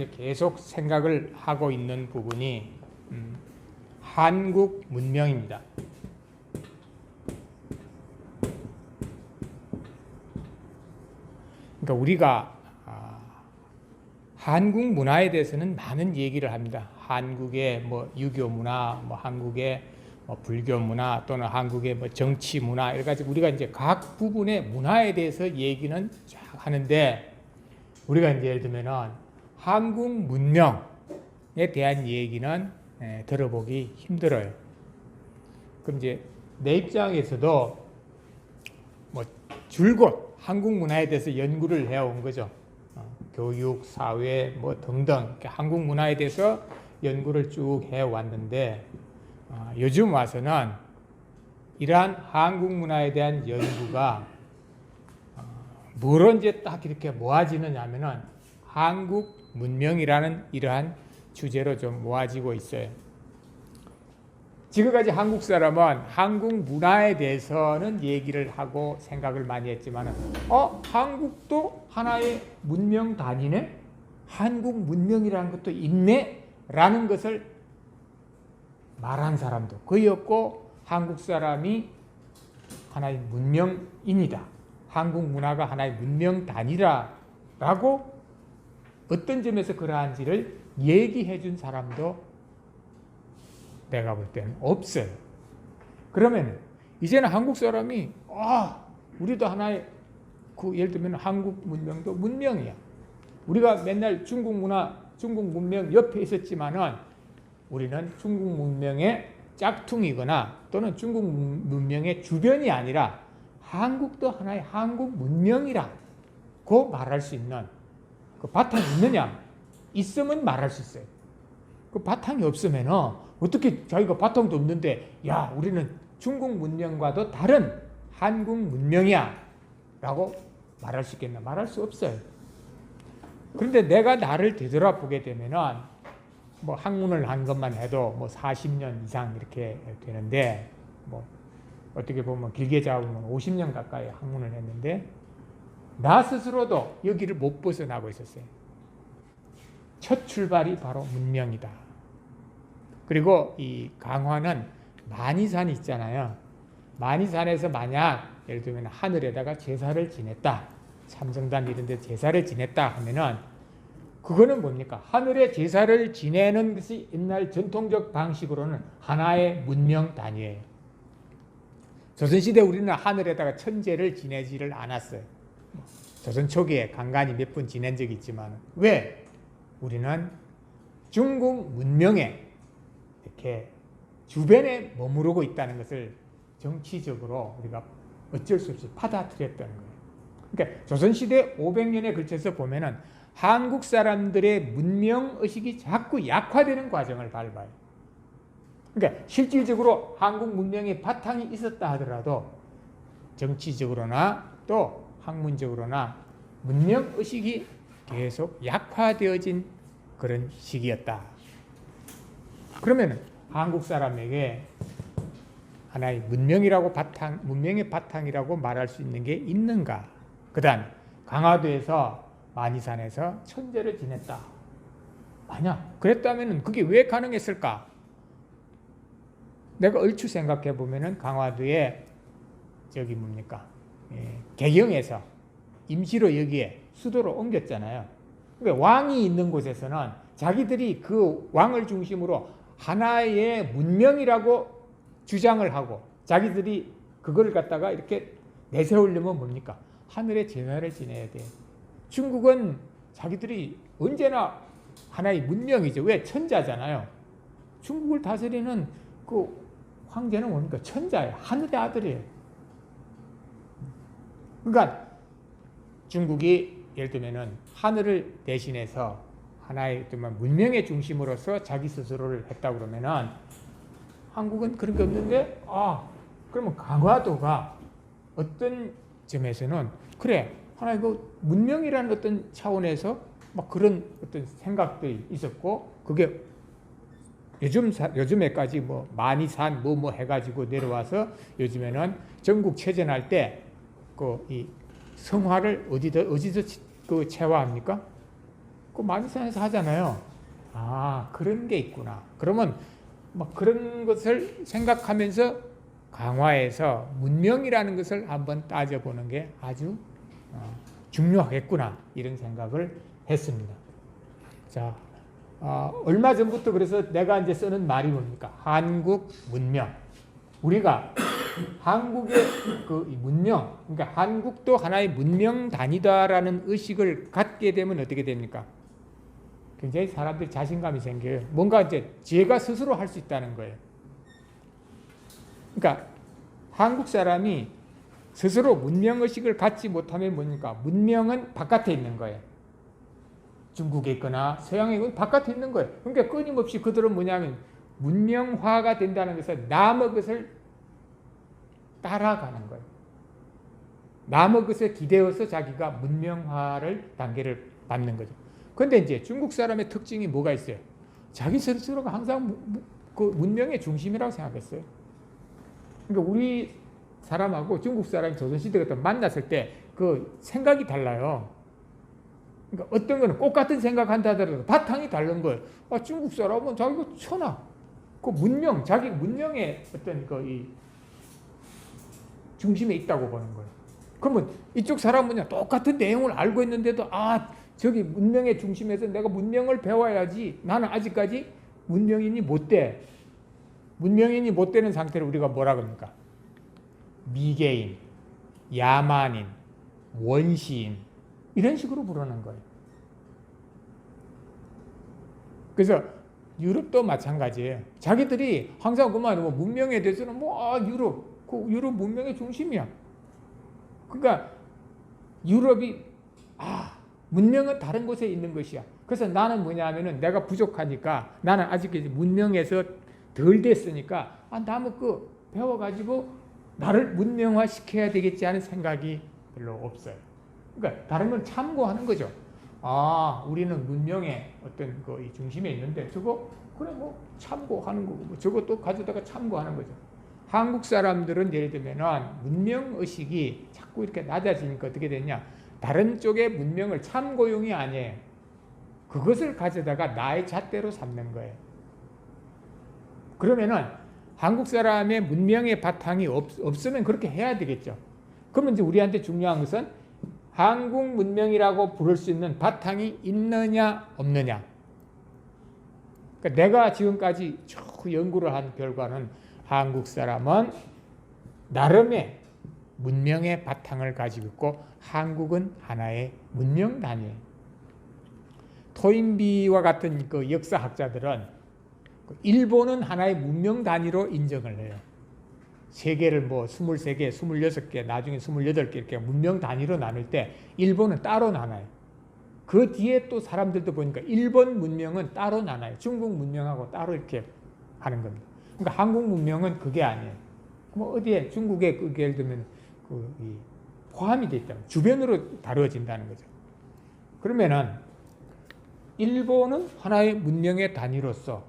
이제 계속 생각을 하고 있는 부분이 한국 문명입니다. 그러니까 우리가 한국 문화에 대해서는 많은 얘기를 합니다. 한국의 뭐 유교 문화, 뭐 한국의 뭐 불교 문화 또는 한국의 뭐 정치 문화 이래 가지고 우리가 이제 각 부분의 문화에 대해서 얘기는 쫙 하는데 우리가 이제 예를 들면은 한국 문명에 대한 얘기는 들어보기 힘들어요. 그럼 이제 내 입장에서도 뭐 줄곧 한국 문화에 대해서 연구를 해온 거죠. 교육, 사회 뭐 등등 한국 문화에 대해서 연구를 쭉 해왔는데 요즘 와서는 이러한 한국 문화에 대한 연구가 뭘 언제 딱 이렇게 모아지느냐 하면은 한국 문명이라는 이러한 주제로 좀 모아지고 있어요. 지금까지 한국 사람은 한국 문화에 대해서는 얘기를 하고 생각을 많이 했지만 한국도 하나의 문명 단위네? 한국 문명이라는 것도 있네? 라는 것을 말한 사람도 거의 없고 한국 사람이 하나의 문명인이다. 한국 문화가 하나의 문명 단위라라고 어떤 점에서 그러한지를 얘기해 준 사람도 내가 볼 때는 없어요. 그러면 이제는 한국 사람이 우리도 하나의 예를 들면 한국 문명도 문명이야. 우리가 맨날 중국 문화, 중국 문명 옆에 있었지만은 우리는 중국 문명의 짝퉁이거나 또는 중국 문명의 주변이 아니라 한국도 하나의 한국 문명이라고 말할 수 있는 그 바탕이 있느냐? 있으면 말할 수 있어요. 그 바탕이 없으면은 어떻게 자기가 바탕도 없는데 우리는 중국 문명과도 다른 한국 문명이야 라고 말할 수 있겠나? 말할 수 없어요. 그런데 내가 나를 되돌아보게 되면은 뭐 학문을 한 것만 해도 뭐 40년 이상 이렇게 되는데 뭐 어떻게 보면 길게 잡으면 50년 가까이 학문을 했는데 나 스스로도 여기를 못 벗어나고 있었어요. 첫 출발이 바로 문명이다. 그리고 이 강화는 만이산이 있잖아요. 만이산에서 만약 예를 들면 하늘에다가 제사를 지냈다. 삼성단 이런 데 제사를 지냈다 하면은 그거는 뭡니까? 하늘에 제사를 지내는 것이 옛날 전통적 방식으로는 하나의 문명 단위예요. 조선시대 우리는 하늘에다가 천제를 지내지를 않았어요. 조선 초기에 간간히 몇 번 지낸 적이 있지만 왜? 우리는 중국 문명에 이렇게 주변에 머무르고 있다는 것을 정치적으로 우리가 어쩔 수 없이 받아들였던 거예요. 그러니까 조선시대 500년에 걸쳐서 보면은 한국 사람들의 문명의식이 자꾸 약화되는 과정을 밟아요. 그러니까 실질적으로 한국 문명의 바탕이 있었다 하더라도 정치적으로나 또 학문적으로나 문명의식이 계속 약화되어진 그런 시기였다. 그러면 한국 사람에게 하나의 문명이라고 문명의 바탕이라고 말할 수 있는 게 있는가? 그다음 강화도에서 만이산에서 천제를 지냈다. 만약 그랬다면 그게 왜 가능했을까? 내가 얼추 생각해 보면은 강화도에 저기 뭡니까? 개경에서 임시로 여기에 수도로 옮겼잖아요. 그러니까 왕이 있는 곳에서는 자기들이 그 왕을 중심으로 하나의 문명이라고 주장을 하고 자기들이 그걸 갖다가 이렇게 내세우려면 뭡니까? 하늘에 제사를 지내야 돼. 중국은 자기들이 언제나 하나의 문명이죠. 왜? 천자잖아요. 중국을 다스리는 그 황제는 뭡니까? 천자예요. 하늘의 아들이에요. 그러니까 중국이 예를 들면은 하늘을 대신해서 하나의 문명의 중심으로서 자기 스스로를 했다 그러면은 한국은 그런 게 없는데 그러면 강화도가 어떤 점에서는 그래 하나의 그 문명이라는 어떤 차원에서 막 그런 어떤 생각들이 있었고 그게 요즘에까지 뭐 만이산 뭐 해가지고 내려와서 요즘에는 전국 체전할 때 그 이 성화를 어디서 그 체화합니까? 그 만세에서 하잖아요. 아, 그런 게 있구나. 그러면 뭐 그런 것을 생각하면서 강화해서 문명이라는 것을 한번 따져보는 게 아주 중요하겠구나, 이런 생각을 했습니다. 자, 얼마 전부터 그래서 내가 이제 쓰는 말이 뭡니까? 한국 문명. 우리가 한국의 그 문명, 그러니까 한국도 하나의 문명 단위다라는 의식을 갖게 되면 어떻게 됩니까? 굉장히 사람들이 자신감이 생겨요. 뭔가 이제 제가 스스로 할 수 있다는 거예요. 그러니까 한국 사람이 스스로 문명의식을 갖지 못하면 뭡니까? 문명은 바깥에 있는 거예요. 중국에 있거나 서양에 있거나 바깥에 있는 거예요. 그러니까 끊임없이 그들은 뭐냐면 문명화가 된다는 것은 남의 것을 따라가는 거예요. 남의 것에 기대어서 자기가 문명화를 단계를 밟는 거죠. 그런데 이제 중국 사람의 특징이 뭐가 있어요? 자기 스스로가 항상 그 문명의 중심이라고 생각했어요. 그러니까 우리 사람하고 중국 사람이 조선시대 같은 만났을 때 그 생각이 달라요. 그러니까 어떤 거는 똑같은 생각한다 하더라도 바탕이 다른 거예요. 중국 사람은 자기가 천하, 그 문명, 자기 문명의 어떤 그 이 중심에 있다고 보는 거예요. 그러면 이쪽 사람은 똑같은 내용을 알고 있는데도 저기 문명의 중심에서 내가 문명을 배워야지. 나는 아직까지 문명인이 못 돼. 문명인이 못 되는 상태를 우리가 뭐라 그럽니까? 미개인, 야만인, 원시인, 이런 식으로 부르는 거예요. 그래서 유럽도 마찬가지예요. 자기들이 항상 그만 문명에 대해서는 유럽 문명의 중심이야. 그러니까 유럽이 문명은 다른 곳에 있는 것이야. 그래서 나는 뭐냐면은 내가 부족하니까, 나는 아직 문명에서 덜 됐으니까 나는 그 배워가지고 나를 문명화 시켜야 되겠지 하는 생각이 별로 없어요. 그러니까 다른 건 참고하는 거죠. 우리는 문명의 어떤 그 중심에 있는데 저거 그래 참고하는 거고, 저것도 가져다가 참고하는 거죠. 한국 사람들은 예를 들면은 문명 의식이 자꾸 이렇게 낮아지니까 어떻게 되냐? 다른 쪽의 문명을 참고용이 아니에요. 그것을 가져다가 나의 잣대로 삼는 거예요. 그러면은 한국 사람의 문명의 바탕이 없으면 그렇게 해야 되겠죠. 그러면 이제 우리한테 중요한 것은 한국 문명이라고 부를 수 있는 바탕이 있느냐 없느냐. 그러니까 내가 지금까지 쭉 연구를 한 결과는 한국 사람은 나름의 문명의 바탕을 가지고 있고 한국은 하나의 문명 단위예요. 토인비와 같은 그 역사학자들은 일본은 하나의 문명 단위로 인정을 해요. 세계를 23개, 26개, 나중에 28개 이렇게 문명 단위로 나눌 때 일본은 따로 나눠요. 그 뒤에 또 사람들도 보니까 일본 문명은 따로 나눠요. 중국 문명하고 따로 이렇게 하는 겁니다. 그러니까 한국 문명은 그게 아니에요. 어디에 중국에 예를 들면 포함이 돼 있다면 주변으로 다루어진다는 거죠. 그러면은 일본은 하나의 문명의 단위로서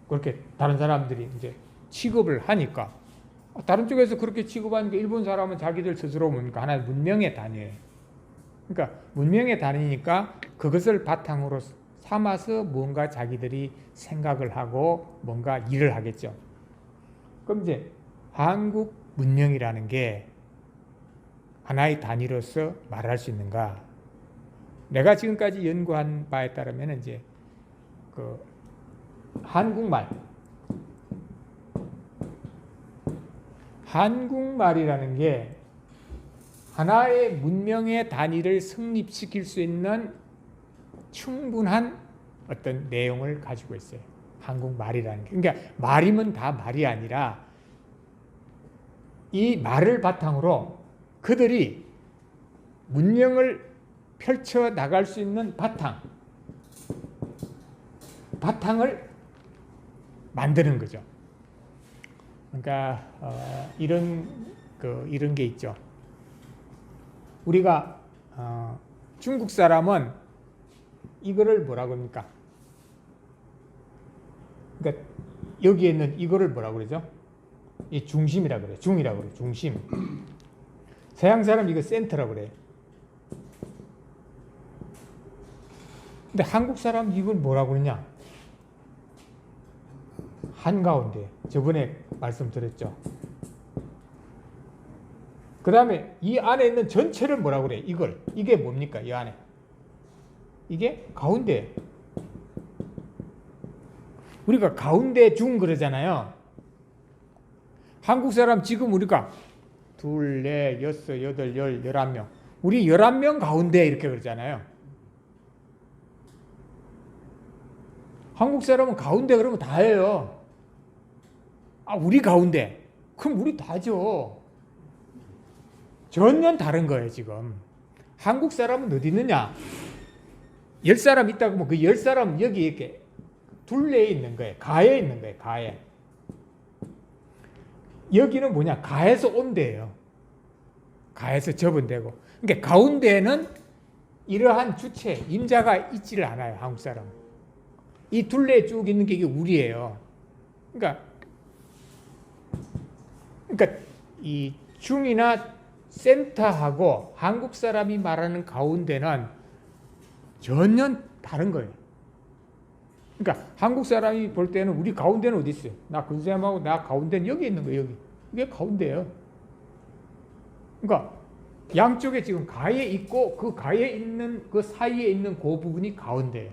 그렇게 다른 사람들이 이제 취급을 하니까, 다른 쪽에서 그렇게 취급하니까 일본 사람은 자기들 스스로 보니까 하나의 문명의 단위예요. 그러니까 문명의 단위니까 그것을 바탕으로 삼아서 뭔가 자기들이 생각을 하고 뭔가 일을 하겠죠. 그럼 이제 한국 문명이라는 게 하나의 단위로서 말할 수 있는가? 내가 지금까지 연구한 바에 따르면 이제 그 한국말이라는 게 하나의 문명의 단위를 성립시킬 수 있는 충분한 어떤 내용을 가지고 있어요. 한국말이라는 게. 그러니까 말이면 다 말이 아니라 이 말을 바탕으로 그들이 문명을 펼쳐 나갈 수 있는 바탕을 만드는 거죠. 그러니까 이런 게 있죠. 우리가 중국 사람은 이거를 뭐라고 합니까? 그러니까 여기에 있는 이거를 뭐라고 그러죠? 이 중심이라고 그래요. 중이라고 그래요. 중심. 서양 사람 이거 센터라고 그래요. 근데 한국 사람 이걸 뭐라고 그러냐? 한가운데. 저번에 말씀드렸죠. 그 다음에 이 안에 있는 전체를 뭐라고 그래? 이게 뭡니까? 이 안에. 이게 가운데. 우리가 가운데 중 그러잖아요. 한국 사람 지금 우리가 둘, 넷, 여섯, 여덟, 11명. 우리 11명 가운데 이렇게 그러잖아요. 한국 사람은 가운데 그러면 다예요. 아, 우리 가운데. 그럼 우리 다죠. 전혀 다른 거예요, 지금. 한국 사람은 어디 있느냐? 10사람 있다고 하면 그 10사람 여기 이렇게 둘레에 있는 거예요. 가에 있는 거예요, 가에. 여기는 뭐냐? 가에서 온 데예요. 가에서 접은 데고. 그러니까 가운데는 이러한 주체, 임자가 있지를 않아요, 한국 사람은. 이 둘레에 쭉 있는 게 이게 우리예요. 그러니까 이 중이나 센터하고 한국 사람이 말하는 가운데는 전혀 다른 거예요. 그러니까 한국 사람이 볼 때는 우리 가운데는 어디 있어요? 나 근수엠하고 나 가운데는 여기 있는 거예요. 여기. 이게 가운데예요. 그러니까 양쪽에 지금 가에 있고 그 가에 있는 그 사이에 있는 그 부분이 가운데예요.